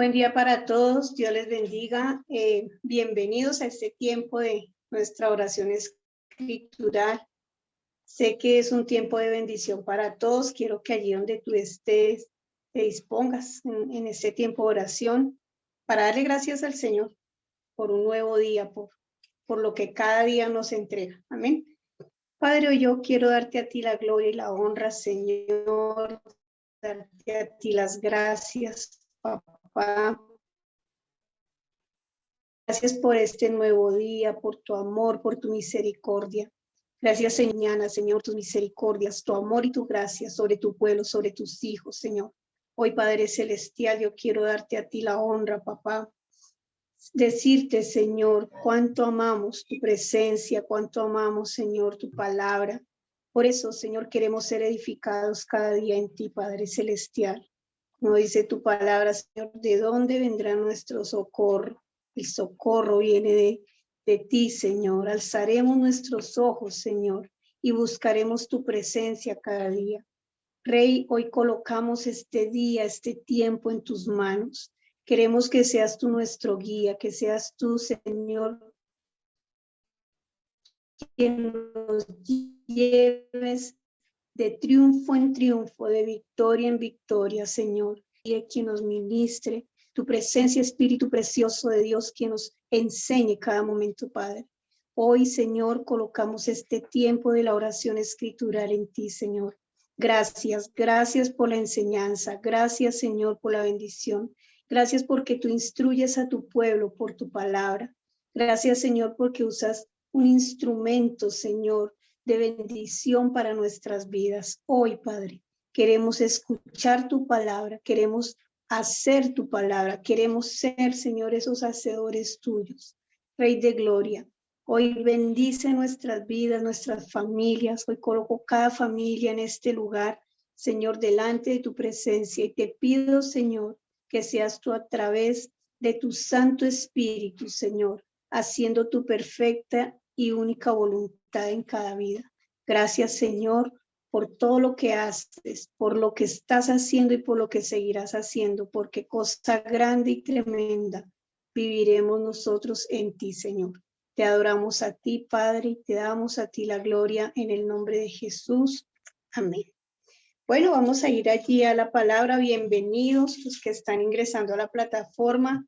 Buen día para todos, Dios les bendiga. Bienvenidos a este tiempo de nuestra oración escritural. Sé que es un tiempo de bendición para todos. Quiero que allí donde tú estés te dispongas en este tiempo de oración para darle gracias al Señor por un nuevo día, por lo que cada día nos entrega. Amén. Padre, yo quiero darte a ti la gloria y la honra, Señor, darte a ti las gracias, Papá. Gracias por este nuevo día, por tu amor, por tu misericordia. Gracias, Señor, tus misericordias, tu amor y tu gracia sobre tu pueblo, sobre tus hijos, Señor. Hoy, Padre Celestial, yo quiero darte a ti la honra, papá. Decirte, Señor, cuánto amamos tu presencia, cuánto amamos, Señor, tu palabra. Por eso, Señor, queremos ser edificados cada día en ti, Padre Celestial. Como dice tu palabra, Señor, ¿de dónde vendrá nuestro socorro? El socorro viene de ti, Señor. Alzaremos nuestros ojos, Señor, y buscaremos tu presencia cada día. Rey, hoy colocamos este día, este tiempo en tus manos. Queremos que seas tú nuestro guía, que seas tú, Señor, quien nos lleves de triunfo en triunfo, de victoria en victoria, Señor. Y quien nos ministre tu presencia, Espíritu precioso de Dios, quien nos enseñe cada momento, Padre. Hoy, Señor, colocamos este tiempo de la oración escritural en ti, Señor. Gracias, gracias por la enseñanza. Gracias, Señor, por la bendición. Gracias porque tú instruyes a tu pueblo por tu palabra. Gracias, Señor, porque usas un instrumento, Señor, de bendición para nuestras vidas. Hoy, Padre, queremos escuchar tu palabra, queremos hacer tu palabra, queremos ser, Señor, esos hacedores tuyos. Rey de gloria, hoy bendice nuestras vidas, nuestras familias. Hoy coloco cada familia en este lugar, Señor, delante de tu presencia, y te pido, Señor, que seas tú a través de tu Santo Espíritu, Señor, haciendo tu perfecta y única voluntad en cada vida. Gracias, Señor, por todo lo que haces, por lo que estás haciendo y por lo que seguirás haciendo, porque cosa grande y tremenda viviremos nosotros en ti, Señor. Te adoramos a ti, Padre, y te damos a ti la gloria en el nombre de Jesús. Amén. Bueno, vamos a ir allí a la palabra. Bienvenidos los que están ingresando a la plataforma.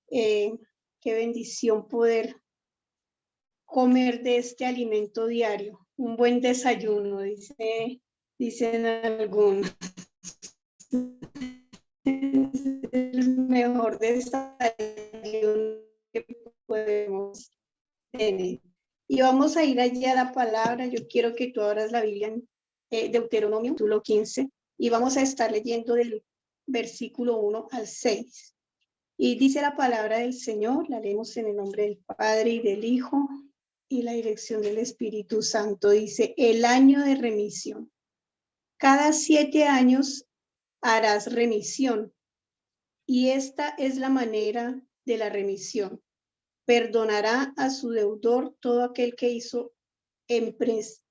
Qué bendición poder comer de este alimento diario. Un buen desayuno, dicen algunos. Es el mejor desayuno que podemos tener. Y vamos a ir allí a la palabra. Yo quiero que tú abras la Biblia en Deuteronomio, capítulo 15, y vamos a estar leyendo del versículo 1 al 6. Y dice la palabra del Señor, la leemos en el nombre del Padre y del Hijo y la dirección del Espíritu Santo. Dice, el año de remisión. Cada 7 años harás remisión, y esta es la manera de la remisión. Perdonará a su deudor todo aquel que hizo empréstito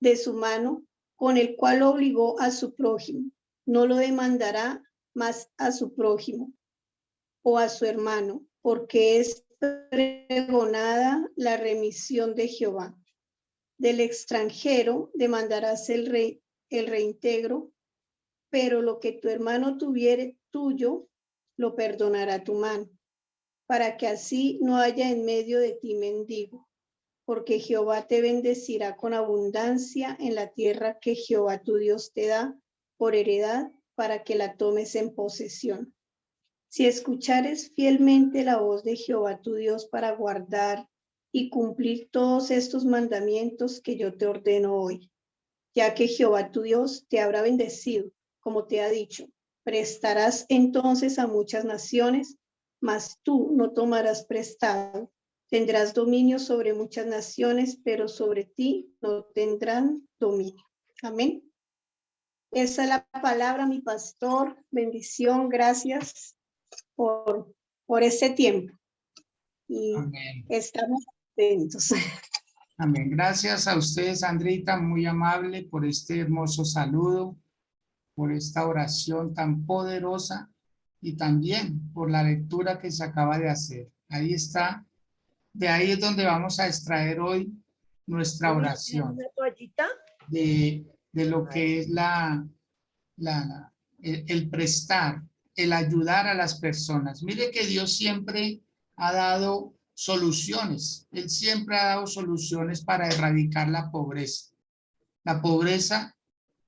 de su mano, con el cual obligó a su prójimo. No lo demandará más a su prójimo o a su hermano, porque es pregonada la remisión de Jehová. Del extranjero demandarás el reintegro, pero lo que tu hermano tuviere tuyo, lo perdonará tu mano, para que así no haya en medio de ti mendigo, porque Jehová te bendecirá con abundancia en la tierra que Jehová tu Dios te da por heredad, para que la tomes en posesión. Si escuchares fielmente la voz de Jehová tu Dios para guardar y cumplir todos estos mandamientos que yo te ordeno hoy, ya que Jehová tu Dios te habrá bendecido, como te ha dicho, prestarás entonces a muchas naciones, mas tú no tomarás prestado. Tendrás dominio sobre muchas naciones, pero sobre ti no tendrán dominio. Amén. Esa es la palabra, mi pastor. Bendición, gracias por este tiempo. Y amén. Estamos atentos. Amén. Gracias a usted, Sandrita, muy amable por este hermoso saludo. por esta oración tan poderosa y también por la lectura que se acaba de hacer. Ahí está, de ahí es donde vamos a extraer hoy nuestra oración, ¿Una toallita? de lo que es el prestar, el ayudar a las personas. Mire que Dios siempre ha dado soluciones. Él siempre ha dado soluciones para erradicar la pobreza. La pobreza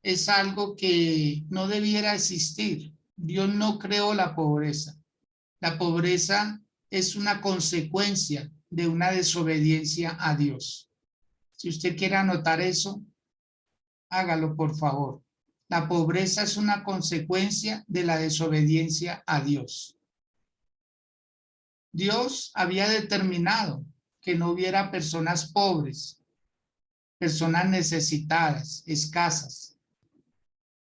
es algo que no debiera existir. Dios no creó la pobreza. La pobreza es una consecuencia de una desobediencia a Dios. Si usted quiere anotar eso, hágalo por favor. La pobreza es una consecuencia de la desobediencia a Dios. Dios había determinado que no hubiera personas pobres, personas necesitadas, escasas.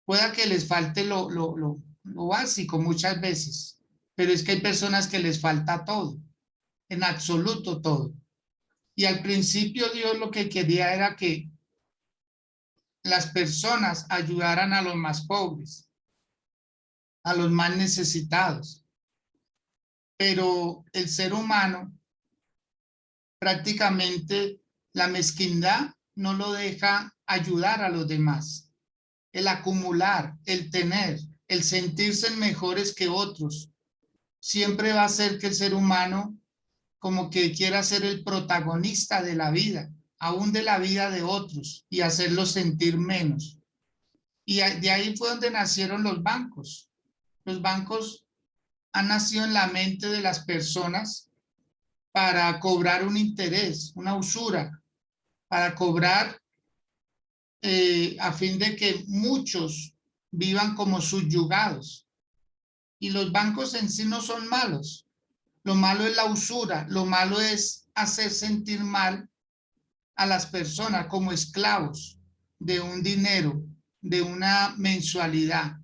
Pueda que les falte lo básico muchas veces, pero es que hay personas que les falta todo, en absoluto todo. Y al principio Dios lo que quería era que las personas ayudaran a los más pobres, a los más necesitados. Pero el ser humano, prácticamente la mezquindad no lo deja ayudar a los demás. El acumular, el tener, el sentirse mejores que otros, siempre va a hacer que el ser humano como que quiera ser el protagonista de la vida, aún de la vida de otros, y hacerlos sentir menos. Y de ahí fue donde nacieron los bancos. Los bancos han nacido en la mente de las personas para cobrar un interés, una usura, para cobrar a fin de que muchos vivan como subyugados. Y los bancos en sí no son malos. Lo malo es la usura, lo malo es hacer sentir mal a las personas como esclavos de un dinero, de una mensualidad,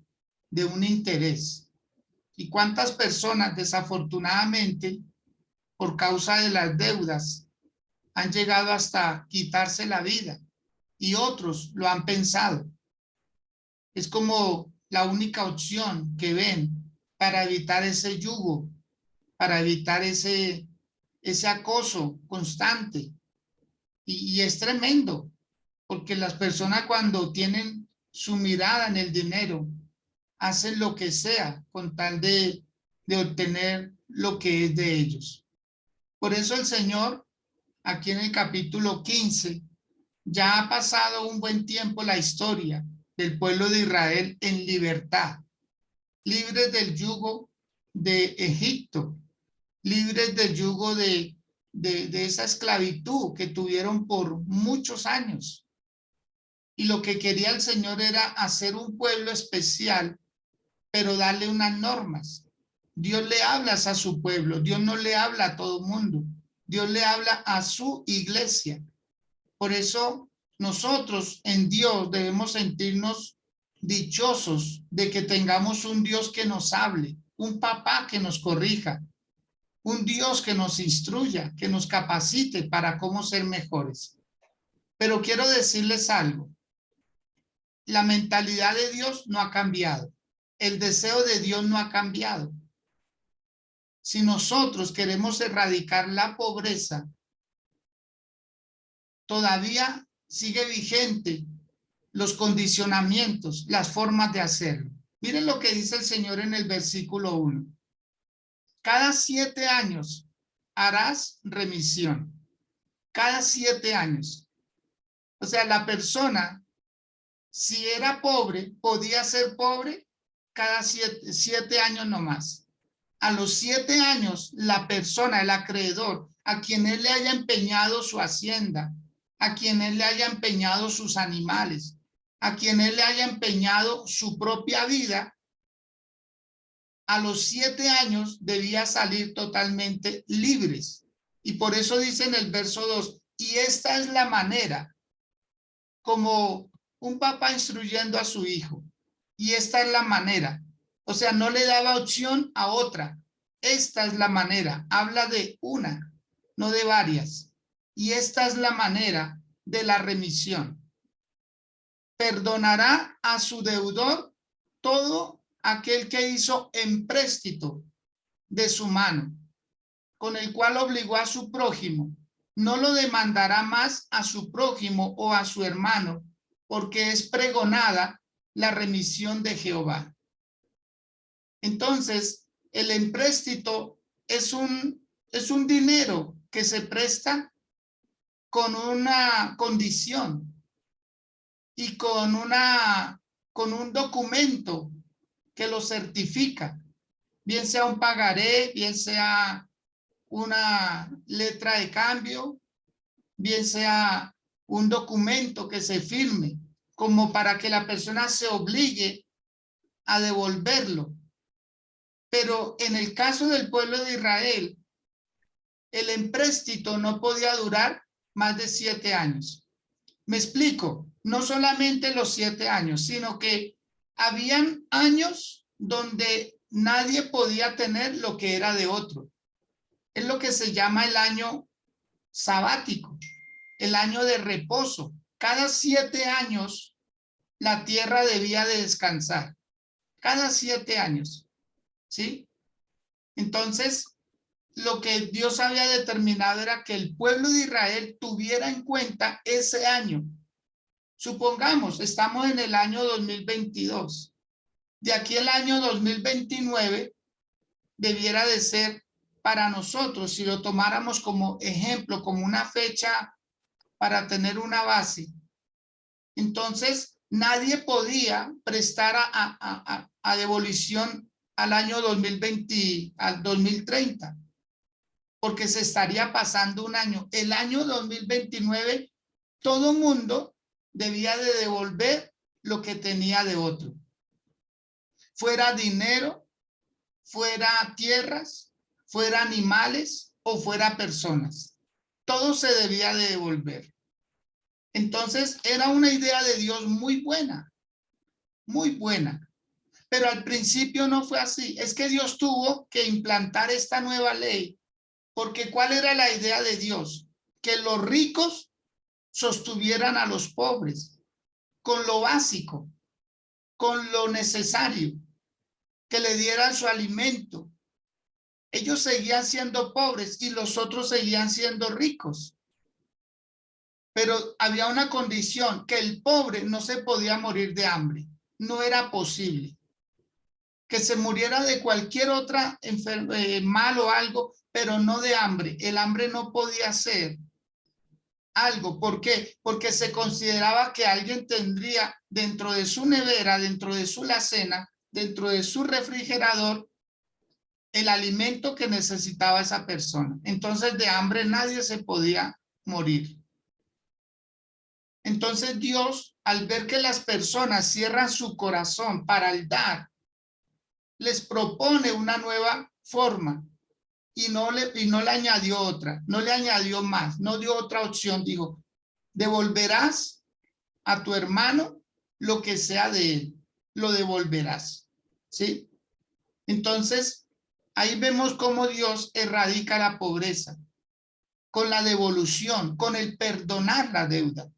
de un interés. ¿Y cuántas personas desafortunadamente por causa de las deudas han llegado hasta quitarse la vida y otros lo han pensado? Es como la única opción que ven para evitar ese yugo, para evitar ese acoso constante. Y es tremendo, porque las personas cuando tienen su mirada en el dinero, hacen lo que sea con tal de obtener lo que es de ellos. Por eso el Señor, aquí en el capítulo 15, ya ha pasado un buen tiempo la historia del pueblo de Israel en libertad, libres del yugo de Egipto, libres del yugo de esa esclavitud que tuvieron por muchos años. Y lo que quería el Señor era hacer un pueblo especial, pero darle unas normas. Dios le habla a su pueblo, Dios no le habla a todo mundo, Dios le habla a su iglesia. Por eso nosotros en Dios debemos sentirnos dichosos de que tengamos un Dios que nos hable, un papá que nos corrija, un Dios que nos instruya, que nos capacite para cómo ser mejores. Pero quiero decirles algo, la mentalidad de Dios no ha cambiado, el deseo de Dios no ha cambiado. Si nosotros queremos erradicar la pobreza, todavía sigue vigente los condicionamientos, las formas de hacerlo. Miren lo que dice el Señor en el versículo 1. Cada 7 años harás remisión. Cada 7 años. O sea, la persona, si era pobre, podía ser pobre cada 7 años nomás. A los 7 años, la persona, el acreedor, a quien él le haya empeñado su hacienda, a quien él le haya empeñado sus animales, a quien él le haya empeñado su propia vida, a los 7 años debía salir totalmente libres. Y por eso dice en el verso 2, y esta es la manera, como un papá instruyendo a su hijo, y esta es la manera, o sea, no le daba opción a otra. Esta es la manera, habla de una, no de varias. Y esta es la manera de la remisión. Perdonará a su deudor todo aquel que hizo empréstito de su mano, con el cual obligó a su prójimo, no lo demandará más a su prójimo o a su hermano, porque es pregonada la remisión de Jehová. Entonces, el empréstito es un dinero que se presta con una condición y con un documento que lo certifica, bien sea un pagaré, bien sea una letra de cambio, bien sea un documento que se firme, como para que la persona se obligue a devolverlo. Pero en el caso del pueblo de Israel, el empréstito no podía durar más de 7 años. Me explico, no solamente los 7 años, sino que habían años donde nadie podía tener lo que era de otro. Es lo que se llama el año sabático, el año de reposo. Cada 7 años la tierra debía de descansar. Cada 7 años, ¿sí? Entonces, lo que Dios había determinado era que el pueblo de Israel tuviera en cuenta ese año. Supongamos, estamos en el año 2022. De aquí el año 2029 debiera de ser para nosotros, si lo tomáramos como ejemplo, como una fecha para tener una base. Entonces, nadie podía prestar a devolución al año 2020, al 2030, porque se estaría pasando un año. El año 2029, todo mundo debía de devolver lo que tenía de otro. Fuera dinero, fuera tierras, fuera animales o fuera personas. Todo se debía de devolver. Entonces, era una idea de Dios muy buena, muy buena. Pero al principio no fue así. Es que Dios tuvo que implantar esta nueva ley, porque ¿cuál era la idea de Dios? Que los ricos sostuvieran a los pobres con lo básico, con lo necesario, que le dieran su alimento. Ellos seguían siendo pobres y los otros seguían siendo ricos. Pero había una condición, que el pobre no se podía morir de hambre. No era posible. Que se muriera de cualquier otra mal o algo, pero no de hambre. El hambre no podía ser algo. ¿Por qué? Porque se consideraba que alguien tendría dentro de su nevera, dentro de su alacena, dentro de su refrigerador, el alimento que necesitaba esa persona. Entonces, de hambre nadie se podía morir. Entonces Dios, al ver que las personas cierran su corazón para el dar, les propone una nueva forma y no le añadió otra, no le añadió más, no dio otra opción. Dijo, devolverás a tu hermano lo que sea de él, lo devolverás, ¿sí? Entonces, ahí vemos cómo Dios erradica la pobreza con la devolución, con el perdonar la deuda.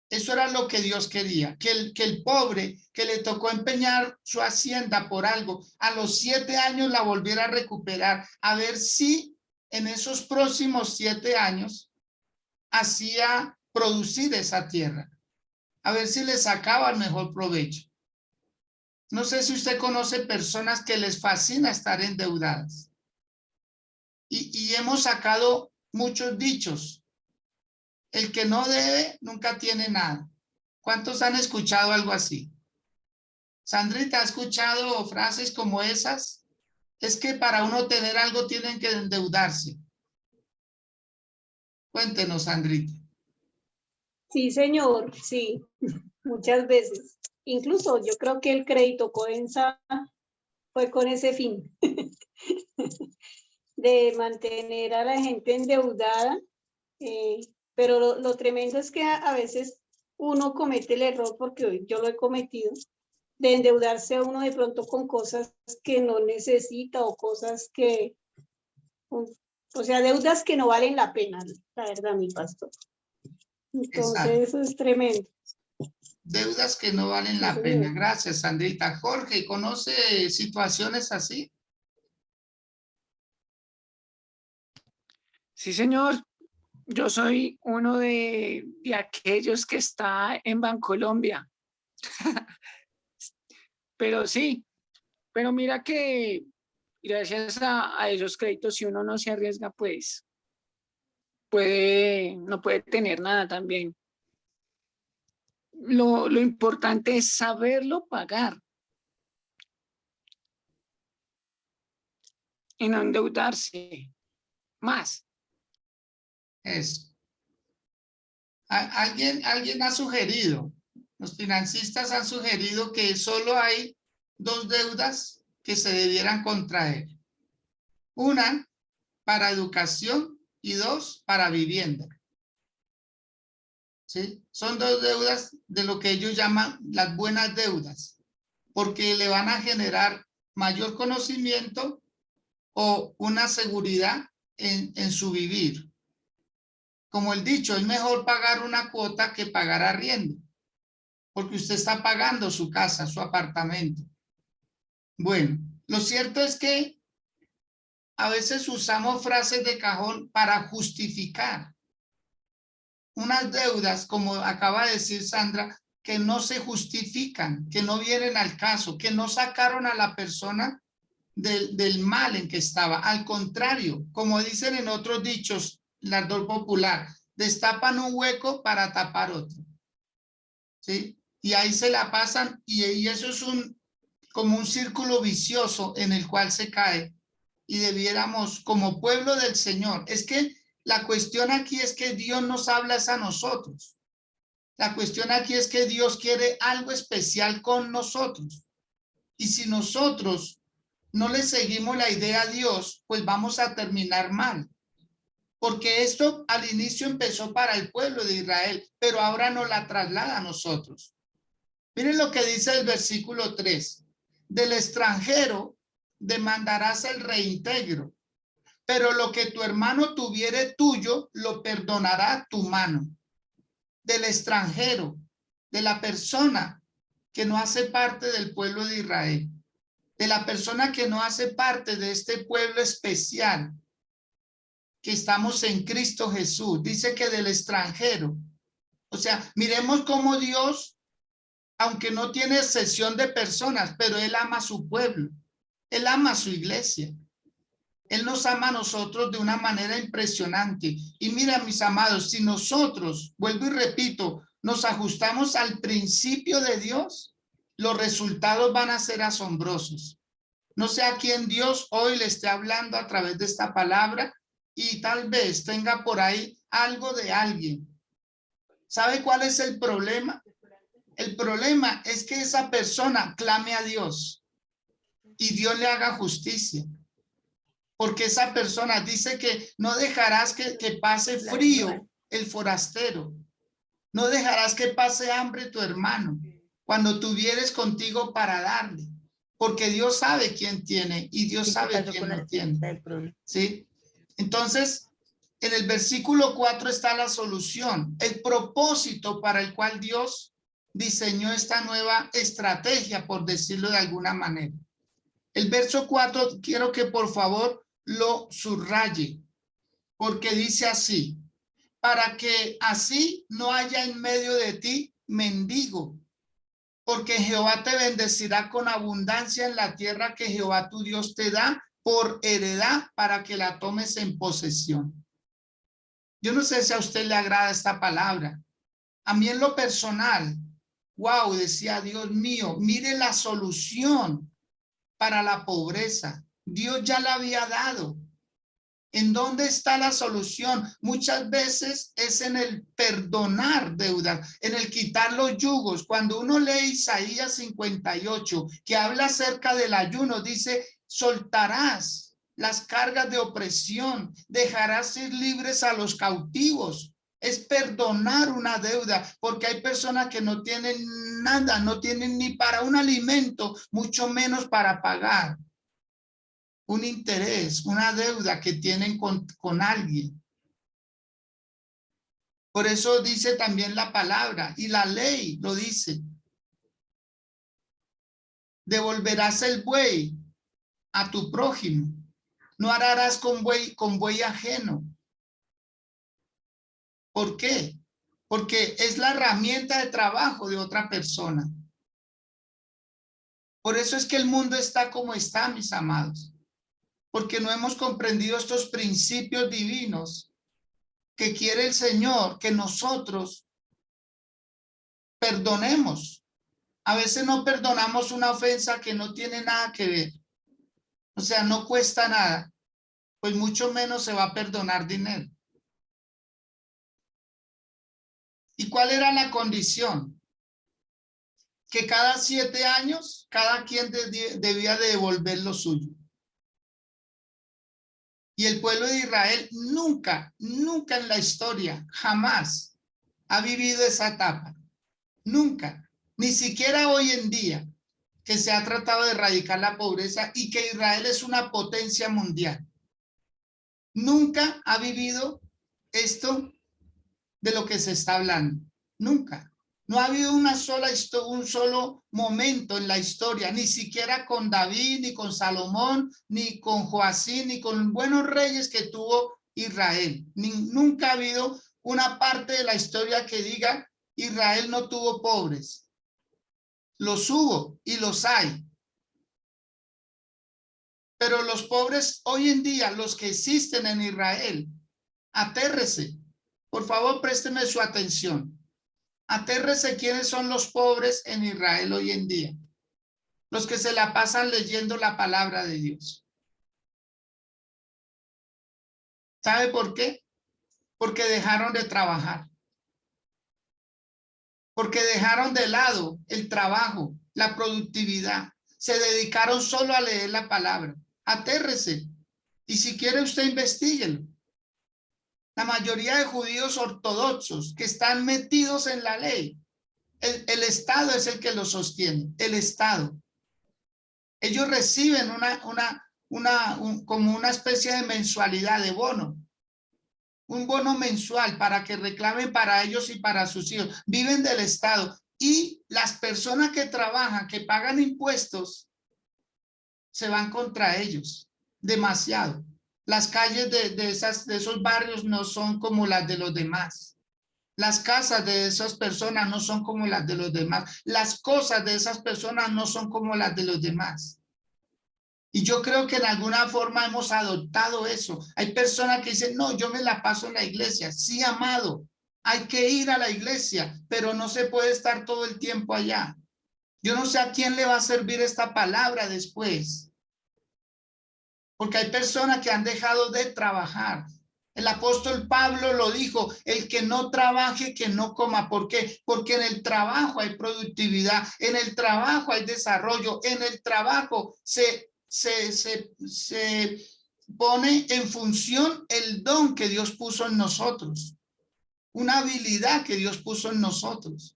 Eso era lo que Dios quería, que el pobre que le tocó empeñar su hacienda por algo, a los 7 años la volviera a recuperar, a ver si en esos próximos 7 años hacía producir esa tierra, a ver si le sacaba el mejor provecho. No sé si usted conoce personas que les fascina estar endeudadas. Y hemos sacado muchos dichos. El que no debe nunca tiene nada. ¿Cuántos han escuchado algo así? Sandrita, ¿ha escuchado frases como esas? Es que para uno tener algo tienen que endeudarse. Cuéntenos, Sandrita. Sí, señor, sí, muchas veces. Incluso yo creo que el crédito Codensa fue con ese fin, de mantener a la gente endeudada. Pero lo tremendo es que a veces uno comete el error, porque yo lo he cometido, de endeudarse a uno de pronto con cosas que no necesita o cosas que, o sea, deudas que no valen la pena, la verdad, mi pastor. Entonces Exacto. eso es tremendo. Deudas que no valen la pena. Gracias, Sandrita. Jorge, ¿conoce situaciones así? Sí, señor. Yo soy uno de aquellos que está en Bancolombia. Pero sí, pero mira que gracias a esos créditos, si uno no se arriesga, pues no puede tener nada también. Lo importante es saberlo pagar y no endeudarse más. Eso. Alguien ha sugerido, los financistas han sugerido que solo hay dos deudas que se debieran contraer. Una para educación y dos para vivienda. ¿Sí? Son dos deudas de lo que ellos llaman las buenas deudas, porque le van a generar mayor conocimiento o una seguridad en su vivir. Como el dicho, es mejor pagar una cuota que pagar arriendo, porque usted está pagando su casa, su apartamento. Bueno, lo cierto es que a veces usamos frases de cajón para justificar unas deudas, como acaba de decir Sandra, que no se justifican, que no vienen al caso, que no sacaron a la persona del mal en que estaba. Al contrario, como dicen en otros dichos, el ardor popular, destapan un hueco para tapar otro. ¿Sí? Y ahí se la pasan y eso es como un círculo vicioso en el cual se cae y debiéramos, como pueblo del Señor, es que la cuestión aquí es que Dios nos habla a nosotros. La cuestión aquí es que Dios quiere algo especial con nosotros. Y si nosotros no le seguimos la idea a Dios, pues vamos a terminar mal. Porque esto al inicio empezó para el pueblo de Israel, pero ahora nos la traslada a nosotros. Miren lo que dice el versículo 3. Del extranjero demandarás el reintegro, pero lo que tu hermano tuviere tuyo, lo perdonará tu mano. Del extranjero, de la persona que no hace parte del pueblo de Israel, de la persona que no hace parte de este pueblo especial, que estamos en Cristo Jesús. Dice que del extranjero. O sea, miremos cómo Dios, aunque no tiene excepción de personas, pero Él ama a su pueblo. Él ama a su iglesia. Él nos ama a nosotros de una manera impresionante. Y mira, mis amados, si nosotros, vuelvo y repito, nos ajustamos al principio de Dios, los resultados van a ser asombrosos. No sé a quién Dios hoy le esté hablando a través de esta palabra y tal vez tenga por ahí algo de alguien. ¿Sabe cuál es el problema? El problema es que esa persona clame a Dios y Dios le haga justicia. Porque esa persona dice que no dejarás que pase frío el forastero. No dejarás que pase hambre tu hermano cuando tuvieres contigo para darle. Porque Dios sabe quién tiene y Dios sabe quién no tiene. ¿Sí? Entonces, en el versículo 4 está la solución, el propósito para el cual Dios diseñó esta nueva estrategia, por decirlo de alguna manera. El verso 4, quiero que por favor lo subraye, porque dice así, para que así no haya en medio de ti mendigo, porque Jehová te bendecirá con abundancia en la tierra que Jehová tu Dios te da por heredad para que la tomes en posesión. Yo no sé si a usted le agrada esta palabra. A mí en lo personal, wow, decía Dios mío, mire la solución para la pobreza. Dios ya la había dado. ¿En dónde está la solución? Muchas veces es en el perdonar deudas, en el quitar los yugos. Cuando uno lee Isaías 58, que habla acerca del ayuno, dice, soltarás las cargas de opresión, dejarás ir libres a los cautivos. Es perdonar una deuda, porque hay personas que no tienen nada, no tienen ni para un alimento, mucho menos para pagar un interés, una deuda que tienen con alguien. Por eso dice también la palabra y la ley lo dice. Devolverás el buey a tu prójimo. No ararás con buey ajeno. ¿Por qué? Porque es la herramienta de trabajo de otra persona. Por eso es que el mundo está como está, mis amados. Porque no hemos comprendido estos principios divinos que quiere el Señor que nosotros perdonemos. A veces no perdonamos una ofensa que no tiene nada que ver. O sea, no cuesta nada. Pues mucho menos se va a perdonar dinero. ¿Y cuál era la condición? Que cada 7 años, cada quien debía de devolver lo suyo. Y el pueblo de Israel nunca en la historia, jamás ha vivido esa etapa. Nunca. Ni siquiera hoy en día, que se ha tratado de erradicar la pobreza y que Israel es una potencia mundial. Nunca ha vivido esto de lo que se está hablando. Nunca. No ha habido un solo momento en la historia, ni siquiera con David, ni con Salomón, ni con Joacim, ni con buenos reyes que tuvo Israel. Nunca ha habido una parte de la historia que diga Israel no tuvo pobres. Los hubo y los hay. Pero los pobres hoy en día, los que existen en Israel, atérrese. Por favor, présteme su atención. Atérrese quiénes son los pobres en Israel hoy en día. Los que se la pasan leyendo la palabra de Dios. ¿Sabe por qué? Porque dejaron de trabajar. Porque dejaron de lado el trabajo, la productividad. Se dedicaron solo a leer la palabra. Atérrese. Y si quiere usted investíguelo. La mayoría de judíos ortodoxos que están metidos en la ley, el Estado es el que los sostiene, el Estado. Ellos reciben como una especie de mensualidad de bono, un bono mensual para que reclamen para ellos y para sus hijos. Viven del Estado y las personas que trabajan, que pagan impuestos, se van contra ellos demasiado. Las calles de esos barrios no son como las de los demás. Las casas de esas personas no son como las de los demás. Las cosas de esas personas no son como las de los demás. Y yo creo que en alguna forma hemos adoptado eso. Hay personas que dicen, no, yo me la paso en la iglesia. Sí, amado, hay que ir a la iglesia, pero no se puede estar todo el tiempo allá. Yo no sé a quién le va a servir esta palabra después. Porque hay personas que han dejado de trabajar. El apóstol Pablo lo dijo, el que no trabaje, que no coma. ¿Por qué? Porque en el trabajo hay productividad, en el trabajo hay desarrollo, en el trabajo se pone en función el don que Dios puso en nosotros, una habilidad que Dios puso en nosotros.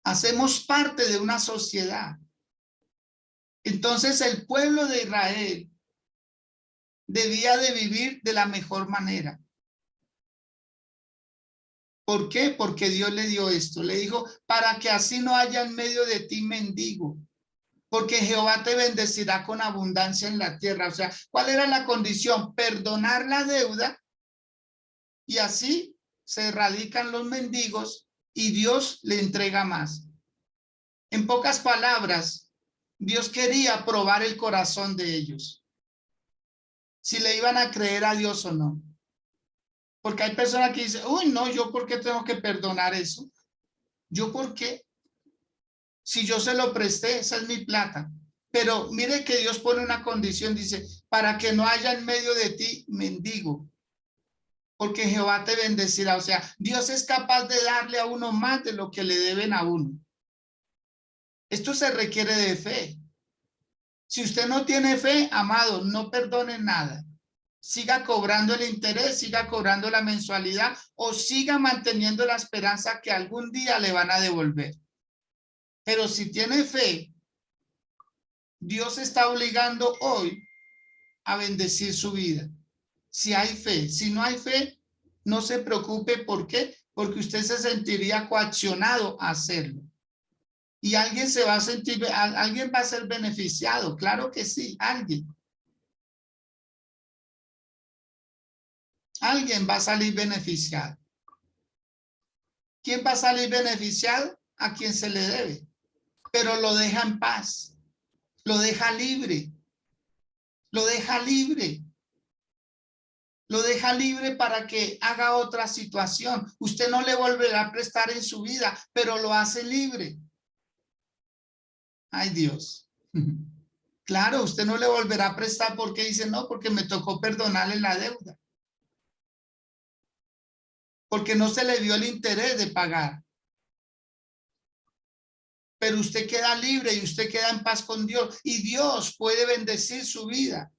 Hacemos parte de una sociedad. Entonces el pueblo de Israel debía de vivir de la mejor manera. ¿Por qué? Porque Dios le dio esto. Le dijo, para que así no haya en medio de ti mendigo, porque Jehová te bendecirá con abundancia en la tierra. O sea, ¿cuál era la condición? Perdonar la deuda y así se erradican los mendigos y Dios le entrega más. En pocas palabras, Dios quería probar el corazón de ellos. Si le iban a creer a Dios o no. Porque hay personas que dicen, uy, no, ¿yo por qué tengo que perdonar eso? ¿Yo por qué? Si yo se lo presté, esa es mi plata. Pero mire que Dios pone una condición, dice, para que no haya en medio de ti mendigo, porque Jehová te bendecirá. O sea, Dios es capaz de darle a uno más de lo que le deben a uno. Esto se requiere de fe. Si usted no tiene fe, amado, no perdone nada. Siga cobrando el interés, siga cobrando la mensualidad o siga manteniendo la esperanza que algún día le van a devolver. Pero si tiene fe, Dios está obligando hoy a bendecir su vida. Si hay fe, si no hay fe, No se preocupe, ¿por qué? Porque usted se sentiría coaccionado a hacerlo. Y alguien se va a sentir, alguien va a ser beneficiado, claro que sí, alguien. Alguien va a salir beneficiado. ¿Quién va a salir beneficiado? A quien se le debe, pero lo deja en paz, lo deja libre, lo deja libre. Lo deja libre para que haga otra situación. Usted no le volverá a prestar en su vida, pero lo hace libre. Ay, Dios. Claro, usted no le volverá a prestar porque dice, no, porque me tocó perdonarle la deuda. Porque no se le dio el interés de pagar. Pero usted queda libre y usted queda en paz con Dios. Y Dios puede bendecir su vida.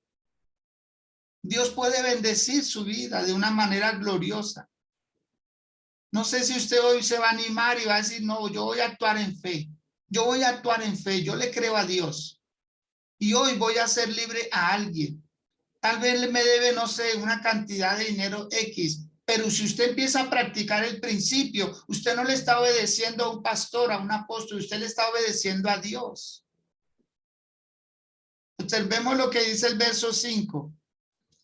Dios puede bendecir su vida de una manera gloriosa. No sé si usted hoy se va a animar y va a decir, no, yo voy a actuar en fe. Yo voy a actuar en fe. Yo le creo a Dios. Y hoy voy a ser libre a alguien. Tal vez me debe, no sé, una cantidad de dinero X. Pero si usted empieza a practicar el principio, usted no le está obedeciendo a un pastor, a un apóstol. Usted le está obedeciendo a Dios. Observemos lo que dice el verso 5.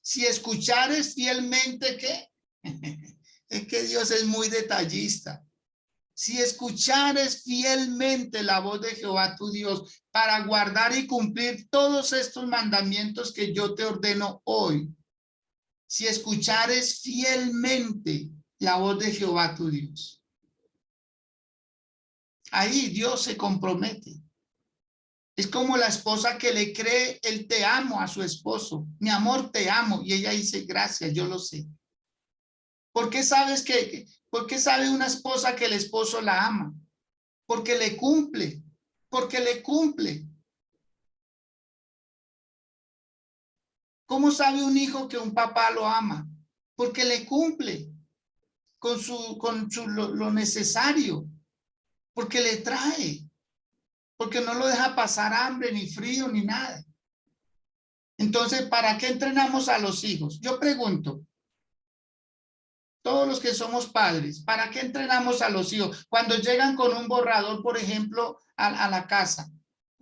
Si escuchares fielmente, ¿qué? Es que Dios es muy detallista. Si escuchares fielmente la voz de Jehová tu Dios para guardar y cumplir todos estos mandamientos que yo te ordeno hoy. Si escuchares fielmente la voz de Jehová tu Dios. Ahí Dios se compromete. Es como la esposa que le cree el te amo a su esposo. Mi amor, te amo. Y ella dice, gracias, yo lo sé. ¿Por qué sabes que, por qué sabe una esposa que el esposo la ama? Porque le cumple, porque le cumple. ¿Cómo sabe un hijo que un papá lo ama? Porque le cumple con lo necesario, porque le trae, porque no lo deja pasar hambre, ni frío, ni nada. Entonces, ¿para qué entrenamos a los hijos? Yo pregunto, todos los que somos padres, ¿para qué entrenamos a los hijos? Cuando llegan con un borrador, por ejemplo, a la casa,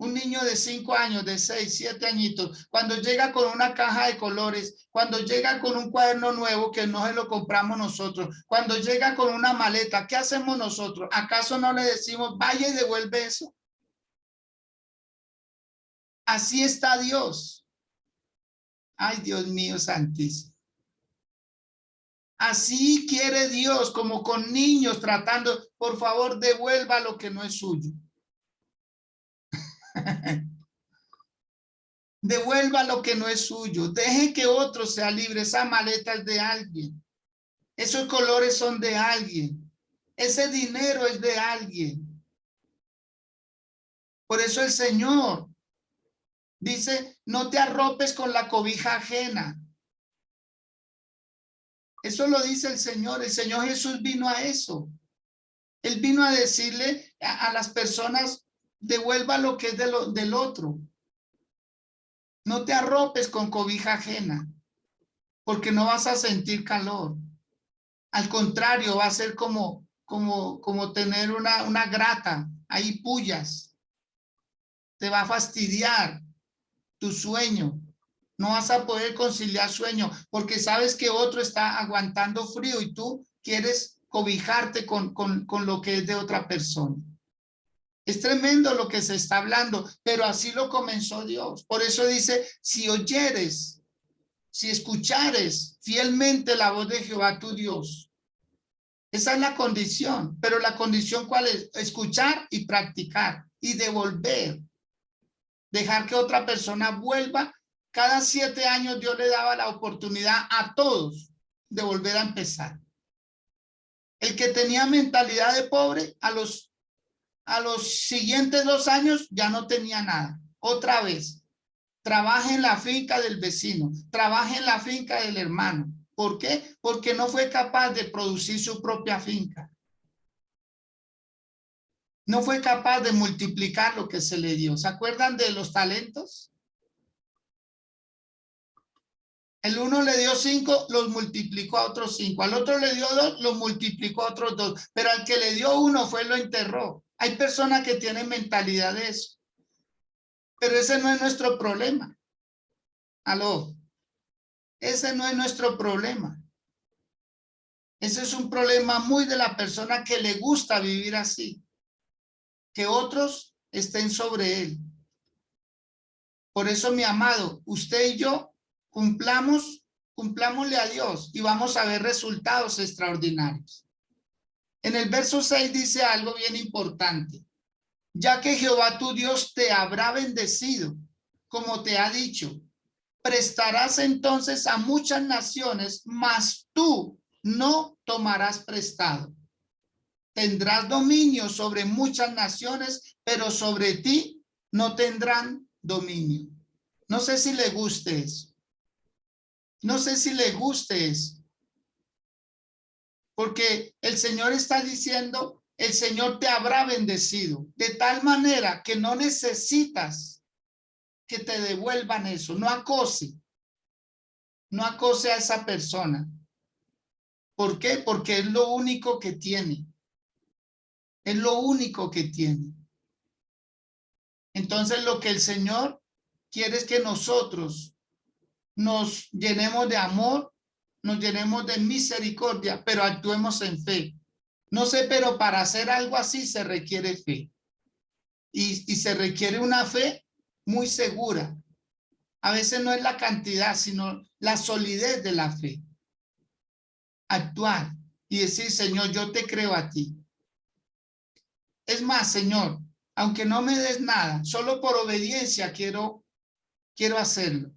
un niño de 5 años, de 6, 7 añitos, cuando llega con una caja de colores, cuando llega con un cuaderno nuevo que no se lo compramos nosotros, cuando llega con una maleta, ¿qué hacemos nosotros? ¿Acaso no le decimos, vaya y devuelve eso? Así está Dios. Ay, Dios mío santísimo. Así quiere Dios, como con niños tratando, por favor, devuelva lo que no es suyo. Devuelva lo que no es suyo. Deje que otro sea libre. Esa maleta es de alguien. Esos colores son de alguien. Ese dinero es de alguien. Por eso el Señor dice, no te arropes con la cobija ajena. Eso lo dice el Señor. El Señor Jesús vino a eso. Él vino a decirle a las personas, devuelva lo que es del otro. No te arropes con cobija ajena, porque no vas a sentir calor. Al contrario, va a ser como tener una grata, ahí pullas. Te va a fastidiar tu sueño. No vas a poder conciliar sueño, porque sabes que otro está aguantando frío y tú quieres cobijarte con lo que es de otra persona. Es tremendo lo que se está hablando, pero así lo comenzó Dios. Por eso dice, si oyeres, si escuchares fielmente la voz de Jehová tu Dios. Esa es la condición, pero la condición ¿cuál es? Escuchar y practicar y devolver. Dejar que otra persona vuelva. Cada 7 años Dios le daba la oportunidad a todos de volver a empezar. El que tenía mentalidad de pobre, a los siguientes 2 años ya no tenía nada. Otra vez, trabaja en la finca del vecino, trabaja en la finca del hermano. ¿Por qué? Porque no fue capaz de producir su propia finca. No fue capaz de multiplicar lo que se le dio. ¿Se acuerdan de los talentos? El uno le dio 5, los multiplicó a otros 5. Al otro le dio 2, los multiplicó a otros 2. Pero al que le dio 1 fue, lo enterró. Hay personas que tienen mentalidad de eso. Pero ese no es nuestro problema. Aló. Ese no es nuestro problema. Ese es un problema muy de la persona que le gusta vivir así. Que otros estén sobre él. Por eso, mi amado, usted y yo cumplámosle a Dios y vamos a ver resultados extraordinarios. En el verso 6 dice algo bien importante. Ya que Jehová tu Dios te habrá bendecido, como te ha dicho, prestarás entonces a muchas naciones, mas tú no tomarás prestado. Tendrás dominio sobre muchas naciones, pero sobre ti no tendrán dominio. No sé si le guste eso. No sé si le guste eso. Porque el Señor está diciendo, el Señor te habrá bendecido de tal manera que no necesitas que te devuelvan eso. No acose. No acose a esa persona. ¿Por qué? Porque es lo único que tiene. Es lo único que tiene. Entonces lo que el Señor quiere es que nosotros nos llenemos de amor, nos llenemos de misericordia, pero actuemos en fe. No sé, pero para hacer algo así se requiere fe. Y se requiere una fe muy segura. A veces no es la cantidad, sino la solidez de la fe. Actuar y decir, Señor, yo te creo a ti. Es más, Señor, aunque no me des nada, solo por obediencia quiero hacerlo.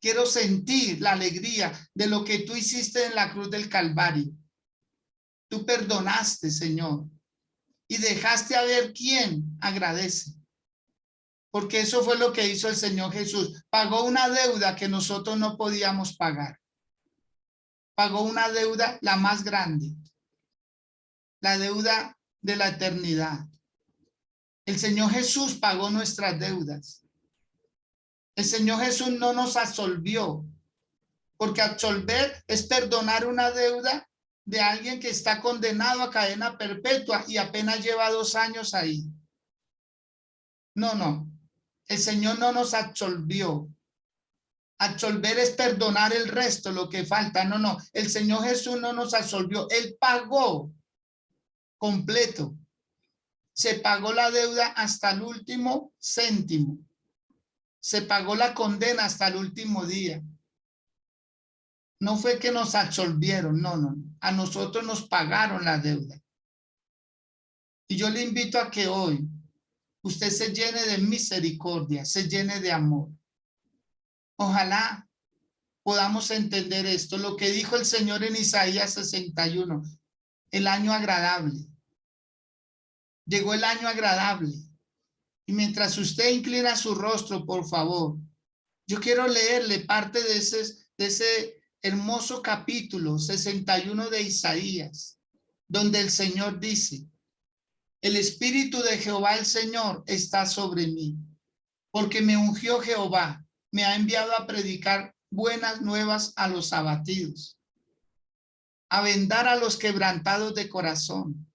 Quiero sentir la alegría de lo que tú hiciste en la cruz del Calvario. Tú perdonaste, Señor, y dejaste a ver quién agradece. Porque eso fue lo que hizo el Señor Jesús. Pagó una deuda que nosotros no podíamos pagar. Pagó una deuda, la más grande. La deuda de la eternidad. El Señor Jesús pagó nuestras deudas. El Señor Jesús no nos absolvió. Porque absolver es perdonar una deuda de alguien que está condenado a cadena perpetua y apenas lleva 2 años ahí. No, no. El Señor no nos absolvió. Absolver es perdonar el resto, lo que falta. No, no. El Señor Jesús no nos absolvió. Él pagó completo. Se pagó la deuda hasta el último céntimo. Se pagó la condena hasta el último día. No fue que nos absolvieron, no, no. A nosotros nos pagaron la deuda. Y yo le invito a que hoy usted se llene de misericordia, se llene de amor. Ojalá podamos entender esto, lo que dijo el Señor en Isaías 61, el año agradable. Llegó el año agradable. Y mientras usted inclina su rostro, por favor, yo quiero leerle parte de ese hermoso capítulo 61 de Isaías, donde el Señor dice, el Espíritu de Jehová el Señor está sobre mí, porque me ungió Jehová, me ha enviado a predicar buenas nuevas a los abatidos, a vendar a los quebrantados de corazón,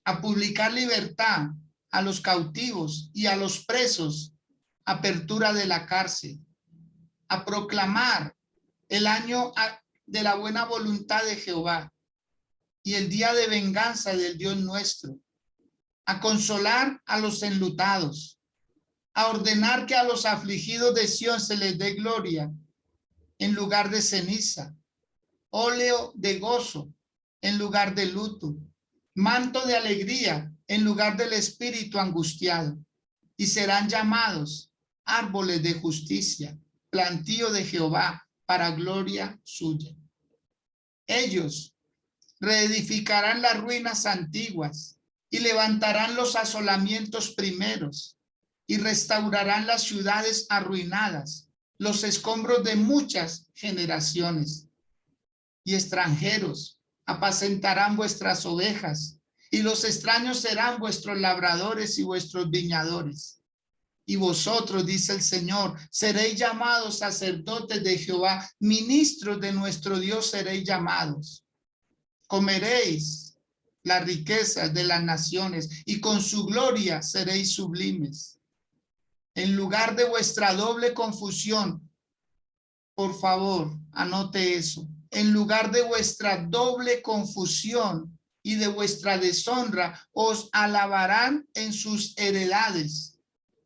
a publicar libertad a los cautivos y a los presos, apertura de la cárcel, a proclamar el año de la buena voluntad de Jehová y el día de venganza del Dios nuestro, a consolar a los enlutados, a ordenar que a los afligidos de Sión se les dé gloria en lugar de ceniza, óleo de gozo en lugar de luto, manto de alegría en lugar del espíritu angustiado, y serán llamados árboles de justicia, plantío de Jehová para gloria suya. Ellos reedificarán las ruinas antiguas y levantarán los asolamientos primeros y restaurarán las ciudades arruinadas, los escombros de muchas generaciones. Y extranjeros apacentarán vuestras ovejas, y los extraños serán vuestros labradores y vuestros viñadores. Y vosotros, dice el Señor, seréis llamados sacerdotes de Jehová, ministros de nuestro Dios seréis llamados. Comeréis las riquezas de las naciones y con su gloria seréis sublimes. En lugar de vuestra doble confusión, por favor, anote eso. En lugar de vuestra doble confusión y de vuestra deshonra, os alabarán en sus heredades,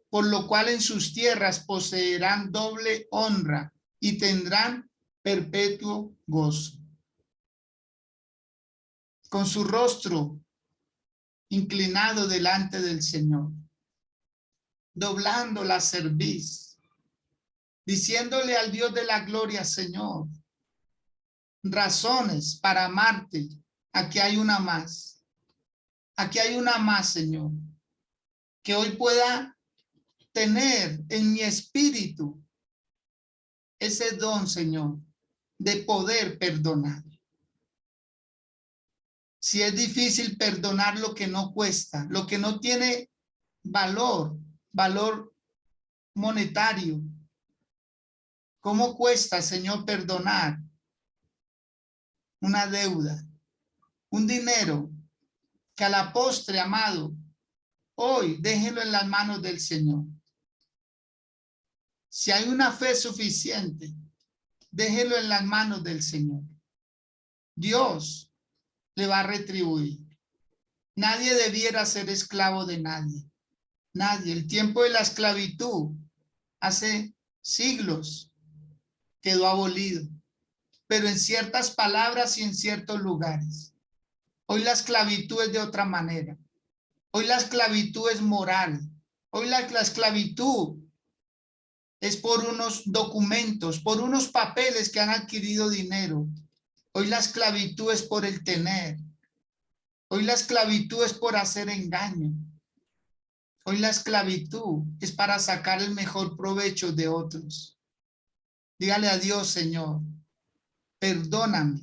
por lo cual en sus tierras poseerán doble honra y tendrán perpetuo gozo. Con su rostro inclinado delante del Señor, doblando la cerviz, diciéndole al Dios de la gloria, Señor, razones para amarte. Aquí hay una más. Aquí hay una más, Señor, que hoy pueda tener en mi espíritu ese don, Señor, de poder perdonar. Si es difícil perdonar lo que no cuesta, lo que no tiene valor monetario. ¿Cómo cuesta, Señor, perdonar una deuda, un dinero que a la postre, amado, hoy déjelo en las manos del Señor? Si hay una fe suficiente, déjelo en las manos del Señor. Dios le va a retribuir. Nadie debiera ser esclavo de nadie. Nadie. El tiempo de la esclavitud hace siglos quedó abolido, pero en ciertas palabras y en ciertos lugares. Hoy la esclavitud es de otra manera. Hoy la esclavitud es moral. Hoy la esclavitud es por unos documentos, por unos papeles que han adquirido dinero. Hoy la esclavitud es por el tener. Hoy la esclavitud es por hacer engaño. Hoy la esclavitud es para sacar el mejor provecho de otros. Dígale a Dios, Señor, perdóname.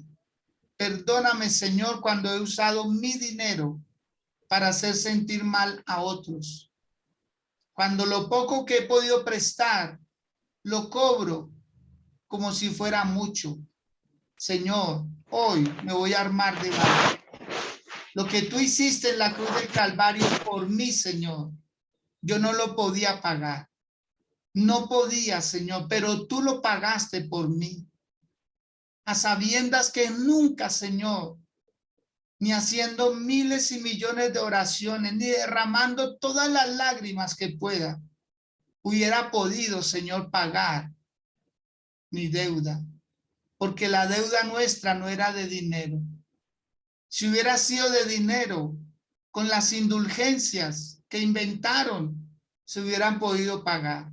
Perdóname, Señor, cuando he usado mi dinero para hacer sentir mal a otros. Cuando lo poco que he podido prestar, lo cobro como si fuera mucho. Señor, hoy me voy a armar de valor. Lo que tú hiciste en la cruz del Calvario por mí, Señor, yo no lo podía pagar. No podía, Señor, pero tú lo pagaste por mí. A sabiendas que nunca, Señor, ni haciendo miles y millones de oraciones, ni derramando todas las lágrimas que pueda, hubiera podido, Señor, pagar mi deuda. Porque la deuda nuestra no era de dinero. Si hubiera sido de dinero, con las indulgencias que inventaron, se hubieran podido pagar.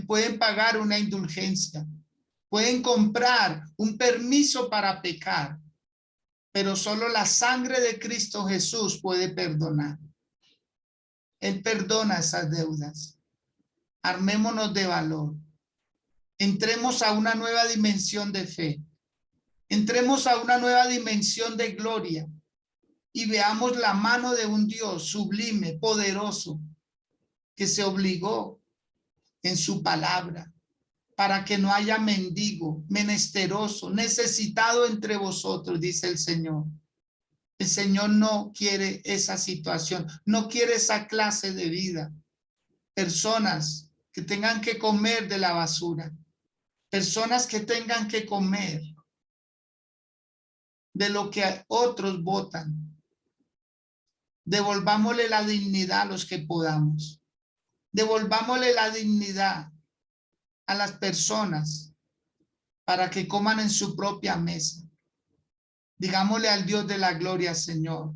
Pueden pagar una indulgencia. Pueden comprar un permiso para pecar. Pero solo la sangre de Cristo Jesús puede perdonar. Él perdona esas deudas. Armémonos de valor. Entremos a una nueva dimensión de fe. Entremos a una nueva dimensión de gloria y veamos la mano de un Dios sublime, poderoso, que se obligó en su palabra para que no haya mendigo, menesteroso, necesitado entre vosotros, dice el Señor. El Señor no quiere esa situación, no quiere esa clase de vida. Personas que tengan que comer de la basura, personas que tengan que comer de lo que otros botan. Devolvámosle la dignidad a los que podamos. Devolvámosle la dignidad a las personas para que coman en su propia mesa. Digámosle al Dios de la gloria, Señor,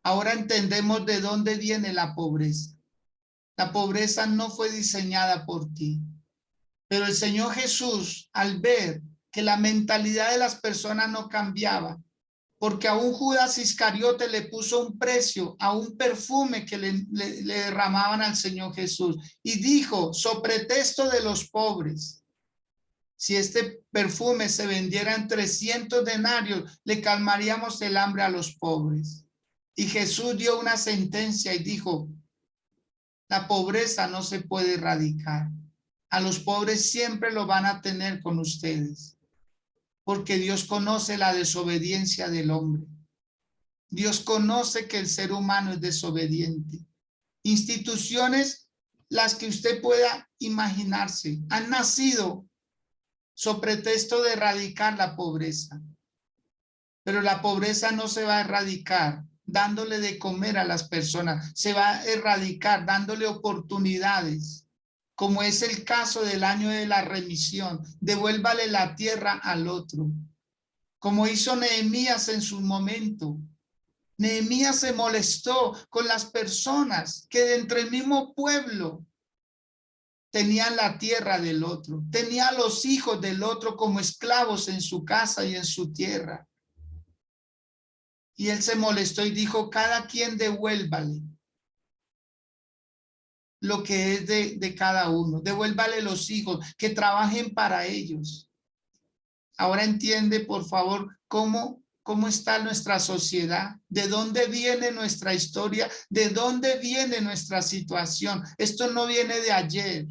ahora entendemos de dónde viene la pobreza. La pobreza no fue diseñada por ti, pero el Señor Jesús, al ver que la mentalidad de las personas no cambiaba, porque aún Judas Iscariote le puso un precio a un perfume que le derramaban al Señor Jesús y dijo, so pretexto de los pobres, si este perfume se vendiera en 300 denarios, le calmaríamos el hambre a los pobres. Y Jesús dio una sentencia y dijo, La pobreza no se puede erradicar. A los pobres siempre lo van a tener con ustedes, porque Dios conoce la desobediencia del hombre. Dios conoce que el ser humano es desobediente. Instituciones, las que usted pueda imaginarse, han nacido sobre pretexto de erradicar la pobreza. Pero la pobreza no se va a erradicar dándole de comer a las personas, se va a erradicar dándole oportunidades, como es el caso del año de la remisión. Devuélvale la tierra al otro, como hizo Nehemías en su momento. Nehemías se molestó con las personas que dentro del mismo pueblo tenían la tierra del otro, tenía a los hijos del otro como esclavos en su casa y en su tierra. Y él se molestó y dijo, cada quien devuélvale lo que es de cada uno, devuélvale los hijos, que trabajen para ellos. Ahora entiende, por favor, cómo está nuestra sociedad, de dónde viene nuestra historia, de dónde viene nuestra situación. Esto no viene de ayer,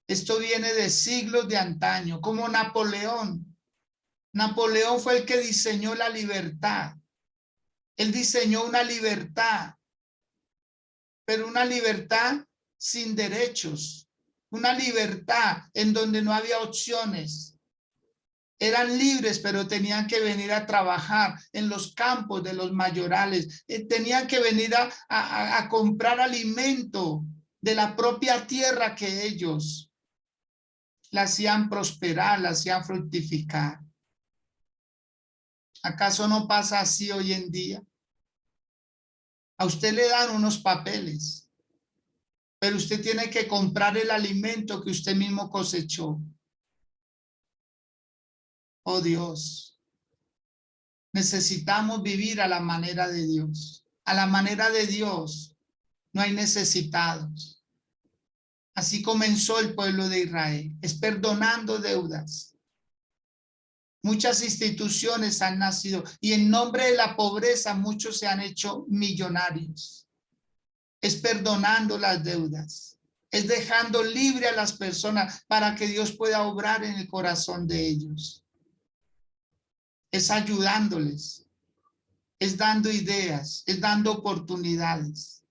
esto viene de siglos de antaño, como Napoleón. Napoleón fue el que diseñó la libertad. Él diseñó una libertad, pero una libertad sin derechos, una libertad en donde no había opciones. Eran libres, pero tenían que venir a trabajar en los campos de los mayorales. Tenían que venir a comprar alimento de la propia tierra que ellos la hacían prosperar, la hacían fructificar. ¿Acaso no pasa así hoy en día? A usted le dan unos papeles, pero usted tiene que comprar el alimento que usted mismo cosechó. Oh Dios, necesitamos vivir a la manera de Dios. A la manera de Dios no hay necesitados. Así comenzó el pueblo de Israel, es perdonando deudas. Muchas instituciones han nacido y en nombre de la pobreza muchos se han hecho millonarios. Es perdonando las deudas, es dejando libre a las personas para que Dios pueda obrar en el corazón de ellos. Es ayudándoles, es dando ideas, es dando oportunidades.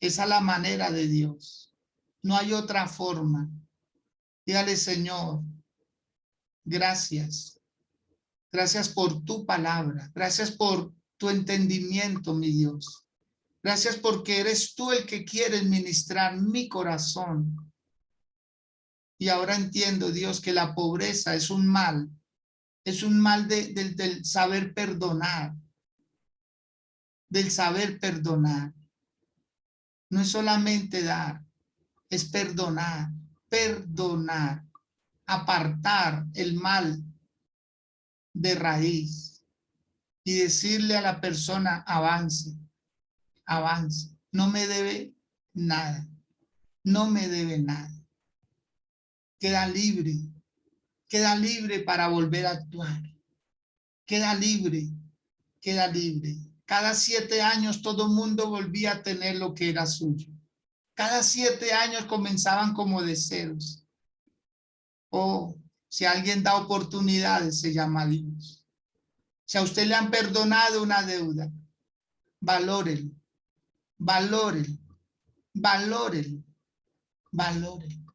Esa es la manera de Dios. No hay otra forma. Dígale, Señor, gracias. Gracias por tu palabra. Gracias por tu entendimiento, mi Dios. Gracias porque eres tú el que quieres ministrar mi corazón. Y ahora entiendo, Dios, que la pobreza es un mal del saber perdonar, del saber perdonar. No es solamente dar, es perdonar, apartar el mal de raíz y decirle a la persona, avance, no me debe nada, no me debe nada. Queda libre para volver a actuar. Queda libre. Cada 7 años todo el mundo volvía a tener lo que era suyo. Cada 7 años comenzaban como de ceros. Oh, si alguien da oportunidades, se llama Dios. Si a usted le han perdonado una deuda, valórelo, valórelo, valórelo, valórelo.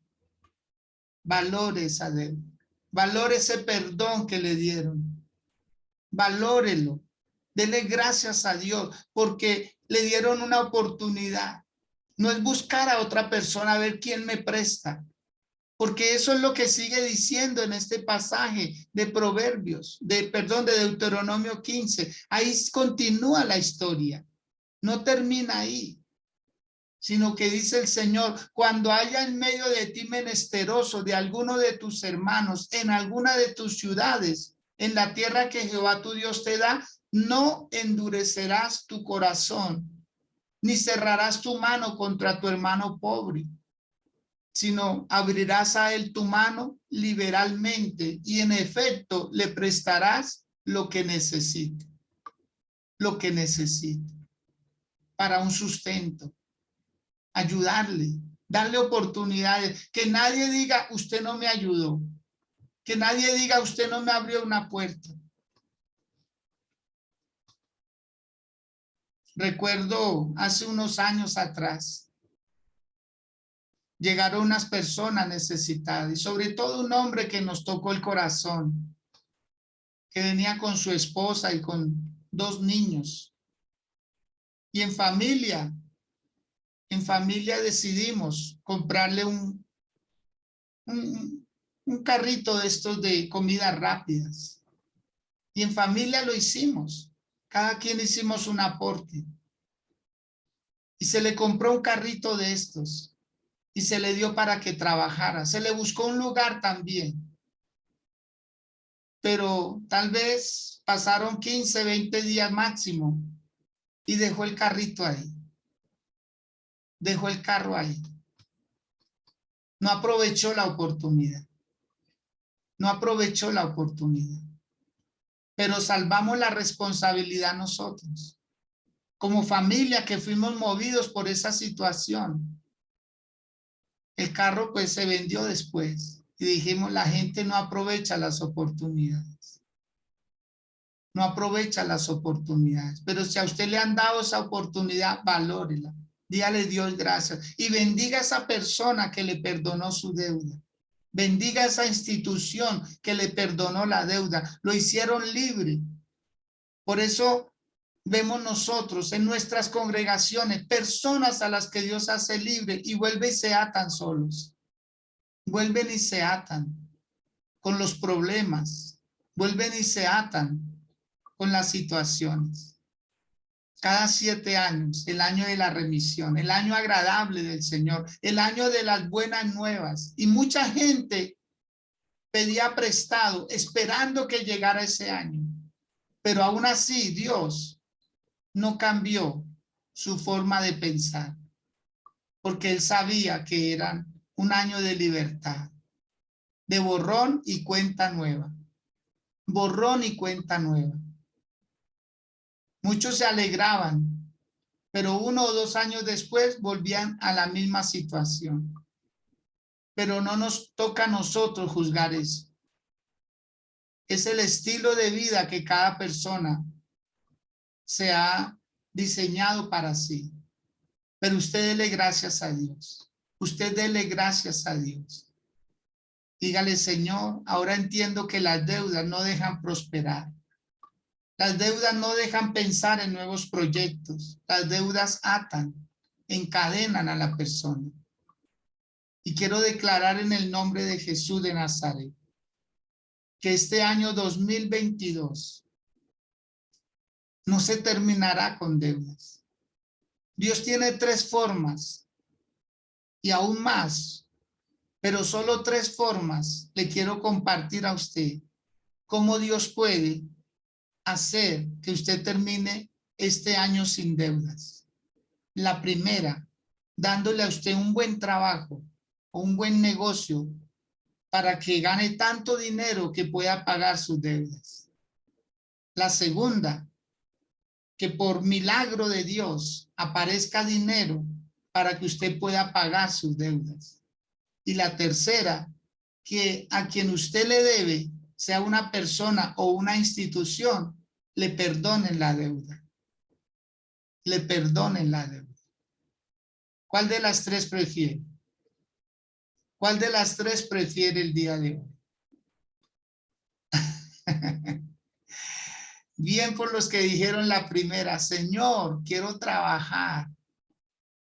Valore esa deuda. Valore ese perdón que le dieron. Valórelo. Dele gracias a Dios porque le dieron una oportunidad. No es buscar a otra persona a ver quién me presta. Porque eso es lo que sigue diciendo en este pasaje de Proverbios, de Deuteronomio 15. Ahí continúa la historia. No termina ahí, sino que dice el Señor, cuando haya en medio de ti menesteroso de alguno de tus hermanos, en alguna de tus ciudades, en la tierra que Jehová tu Dios te da, no endurecerás tu corazón, ni cerrarás tu mano contra tu hermano pobre, sino abrirás a él tu mano liberalmente y en efecto le prestarás lo que necesite para un sustento, ayudarle, darle oportunidades, que nadie diga, usted no me ayudó, que nadie diga, usted no me abrió una puerta. Recuerdo hace unos años atrás, llegaron unas personas necesitadas y sobre todo un hombre que nos tocó el corazón, que venía con su esposa y con 2 niños. Y en familia decidimos comprarle un carrito de estos de comidas rápidas. Y en familia lo hicimos. Cada quien hicimos un aporte. Y se le compró un carrito de estos. Y se le dio para que trabajara. Se le buscó un lugar también. Pero tal vez pasaron 15, 20 días máximo. Y dejó el carrito ahí. Dejó el carro ahí. No aprovechó la oportunidad. No aprovechó la oportunidad. Pero salvamos la responsabilidad nosotros. Como familia que fuimos movidos por esa situación. El carro pues se vendió después. Y dijimos, la gente no aprovecha las oportunidades. No aprovecha las oportunidades. Pero si a usted le han dado esa oportunidad, valórela. Dígale Dios gracias. Y bendiga a esa persona que le perdonó su deuda. Bendiga a esa institución que le perdonó la deuda. Lo hicieron libre. Por eso vemos nosotros en nuestras congregaciones personas a las que Dios hace libre y vuelven y se atan solos. Vuelven y se atan con los problemas. Vuelven y se atan con las situaciones. Cada 7 años, el año de la remisión, el año agradable del Señor, el año de las buenas nuevas. Y mucha gente pedía prestado esperando que llegara ese año. Pero aún así Dios no cambió su forma de pensar, porque Él sabía que era un año de libertad, de borrón y cuenta nueva. Borrón y cuenta nueva. Muchos se alegraban, pero 1 o 2 años después volvían a la misma situación. Pero no nos toca a nosotros juzgar eso. Es el estilo de vida que cada persona se ha diseñado para sí. Pero usted dele gracias a Dios. Usted dele gracias a Dios. Dígale, Señor, ahora entiendo que las deudas no dejan prosperar. Las deudas no dejan pensar en nuevos proyectos. Las deudas atan, encadenan a la persona. Y quiero declarar en el nombre de Jesús de Nazaret que este año 2022 no se terminará con deudas. Dios tiene 3 formas y aún más, pero solo 3 formas le quiero compartir a usted cómo Dios puede hacer que usted termine este año sin deudas. La primera, dándole a usted un buen trabajo o un buen negocio para que gane tanto dinero que pueda pagar sus deudas. La segunda, que por milagro de Dios aparezca dinero para que usted pueda pagar sus deudas. Y la tercera, que a quien usted le debe, sea una persona o una institución, le perdonen la deuda. Le perdonen la deuda. ¿Cuál de las 3 prefiere? ¿Cuál de las 3 prefiere el día de hoy? Bien por los que dijeron la primera, Señor, quiero trabajar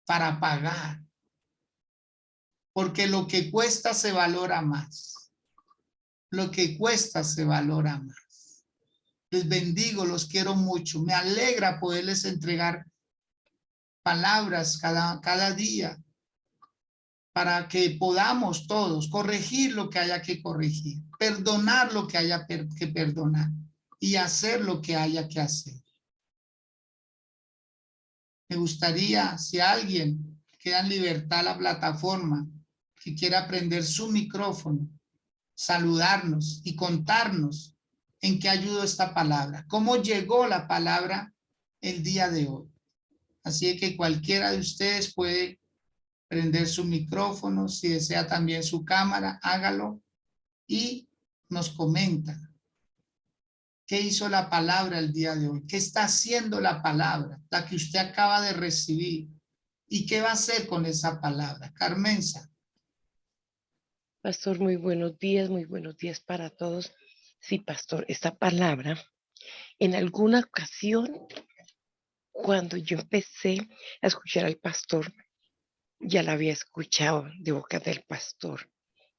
para pagar, porque lo que cuesta se valora más. Lo que cuesta se valora más. Les bendigo, los quiero mucho. Me alegra poderles entregar palabras cada día para que podamos todos corregir lo que haya que corregir, perdonar lo que haya que perdonar y hacer lo que haya que hacer. Me gustaría, si alguien queda en libertad la plataforma, que quiera prender su micrófono, saludarnos y contarnos en qué ayudó esta palabra, cómo llegó la palabra el día de hoy. Así que cualquiera de ustedes puede prender su micrófono, si desea también su cámara, hágalo y nos comenta qué hizo la palabra el día de hoy, qué está haciendo la palabra, la que usted acaba de recibir y qué va a hacer con esa palabra. Carmenza. Pastor, muy buenos días para todos. Sí, pastor, esta palabra, en alguna ocasión, cuando yo empecé a escuchar al pastor, ya la había escuchado de boca del pastor.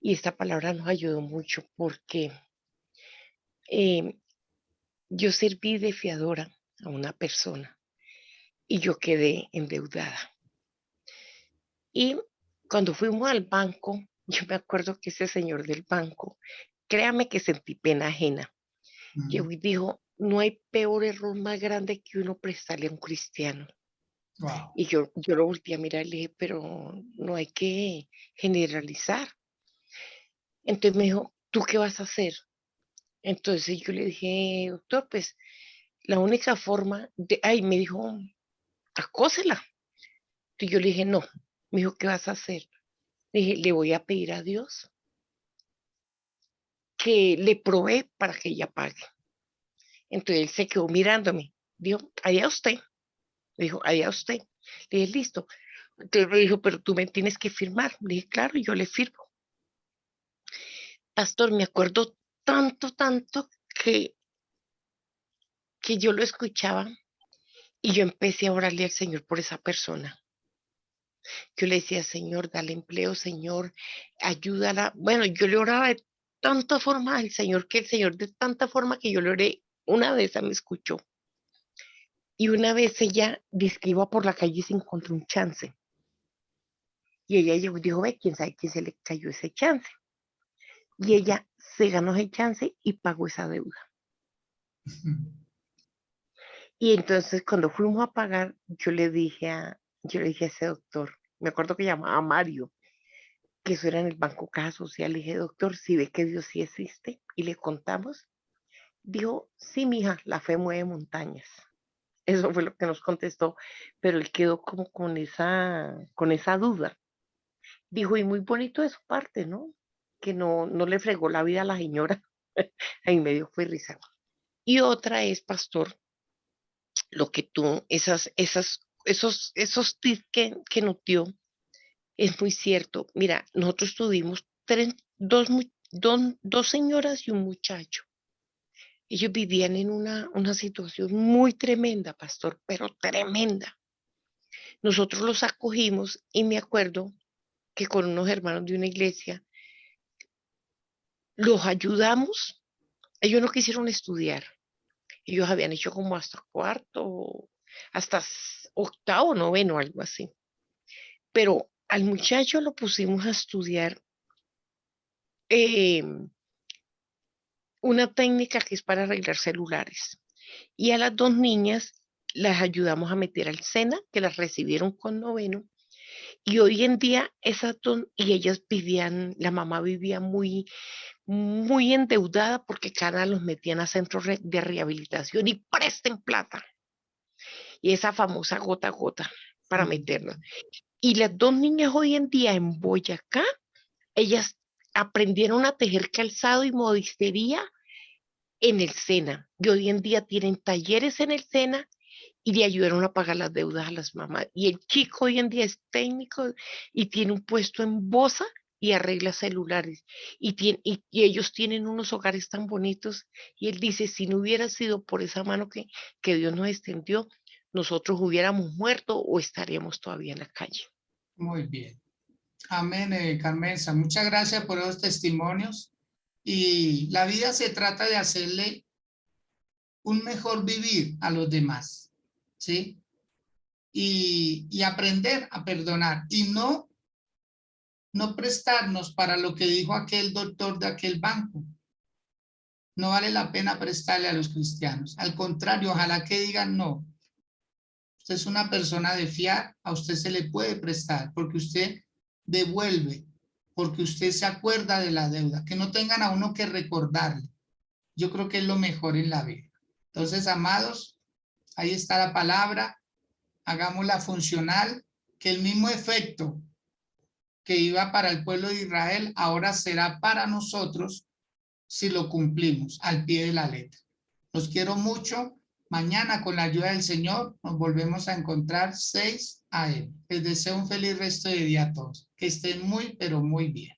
Y esta palabra nos ayudó mucho porque eh, yo serví de fiadora a una persona y yo quedé endeudada. Y cuando fuimos al banco, yo me acuerdo que ese señor del banco, créame que sentí pena ajena. Llegó y dijo, no hay peor error más grande que uno prestarle a un cristiano. Wow. Y yo lo volteé a mirar y le dije, pero no hay que generalizar. Entonces me dijo, ¿tú qué vas a hacer? Entonces yo le dije, doctor, pues la única forma de, me dijo, acósela. Y yo le dije, no. Me dijo, ¿qué vas a hacer? Le dije, le voy a pedir a Dios que le provee para que ella pague. Entonces él se quedó mirándome. Dijo, allá usted. Dijo, allá usted. Le dije, listo. Entonces me dijo, pero tú me tienes que firmar. Le dije, claro, yo le firmo. Pastor, me acuerdo tanto que yo lo escuchaba y yo empecé a orarle al Señor por esa persona. Yo le decía, Señor, dale empleo, Señor, ayúdala. Bueno, yo le oraba de tanta forma al Señor que el Señor de tanta forma que yo le oré, una vez me escuchó. Y una vez ella dice que iba por la calle y se encontró un chance. Y ella llegó y dijo, ve, quién sabe quién se le cayó ese chance. Y ella se ganó ese chance y pagó esa deuda. Y entonces cuando fuimos a pagar, yo le dije a ese doctor, me acuerdo que llamaba Mario, que eso era en el Banco Caja Social. Le dije, doctor, si ve que Dios sí existe, y le contamos, dijo, sí, mija, la fe mueve montañas. Eso fue lo que nos contestó, pero él quedó como con esa duda. Dijo, y muy bonito de su parte, ¿no? Que no le fregó la vida a la señora. Ahí medio fue risa. Y otra es, pastor, lo que tú, esos tips que nos dio, es muy cierto. Mira, nosotros tuvimos dos señoras y un muchacho. Ellos vivían en una situación muy tremenda, pastor, pero tremenda. Nosotros los acogimos y me acuerdo que con unos hermanos de una iglesia los ayudamos. Ellos no quisieron estudiar. Ellos habían hecho como hasta cuarto, hasta octavo, noveno, algo así. Pero al muchacho lo pusimos a estudiar eh, una técnica que es para arreglar celulares. Y a las dos niñas las ayudamos a meter al SENA, que las recibieron con noveno. Y hoy en día esas dos, y ellas vivían, la mamá vivía muy endeudada porque cada los metían a centros de rehabilitación y presten plata. Y esa famosa gota a gota para meterla. Y las dos niñas hoy en día en Boyacá, ellas aprendieron a tejer calzado y modistería en el SENA. Y hoy en día tienen talleres en el SENA y le ayudaron a pagar las deudas a las mamás. Y el chico hoy en día es técnico y tiene un puesto en Bosa y arregla celulares. Y ellos tienen unos hogares tan bonitos. Y él dice, si no hubiera sido por esa mano que Dios nos extendió, nosotros hubiéramos muerto o estaríamos todavía en la calle. Muy bien. Amén, Carmenza. Muchas gracias por los testimonios. Y la vida se trata de hacerle un mejor vivir a los demás, ¿sí? Y aprender a perdonar y no prestarnos para lo que dijo aquel doctor de aquel banco. No vale la pena prestarle a los cristianos. Al contrario, ojalá que digan no. Usted es una persona de fiar, a usted se le puede prestar porque usted devuelve, porque usted se acuerda de la deuda, que no tengan a uno que recordarle. Yo creo que es lo mejor en la vida. Entonces, amados, ahí está la palabra, hagámosla funcional, que el mismo efecto que iba para el pueblo de Israel, ahora será para nosotros si lo cumplimos al pie de la letra. Los quiero mucho. Mañana, con la ayuda del Señor, nos volvemos a encontrar 6 a.m. Les deseo un feliz resto de día a todos. Que estén muy, pero muy bien.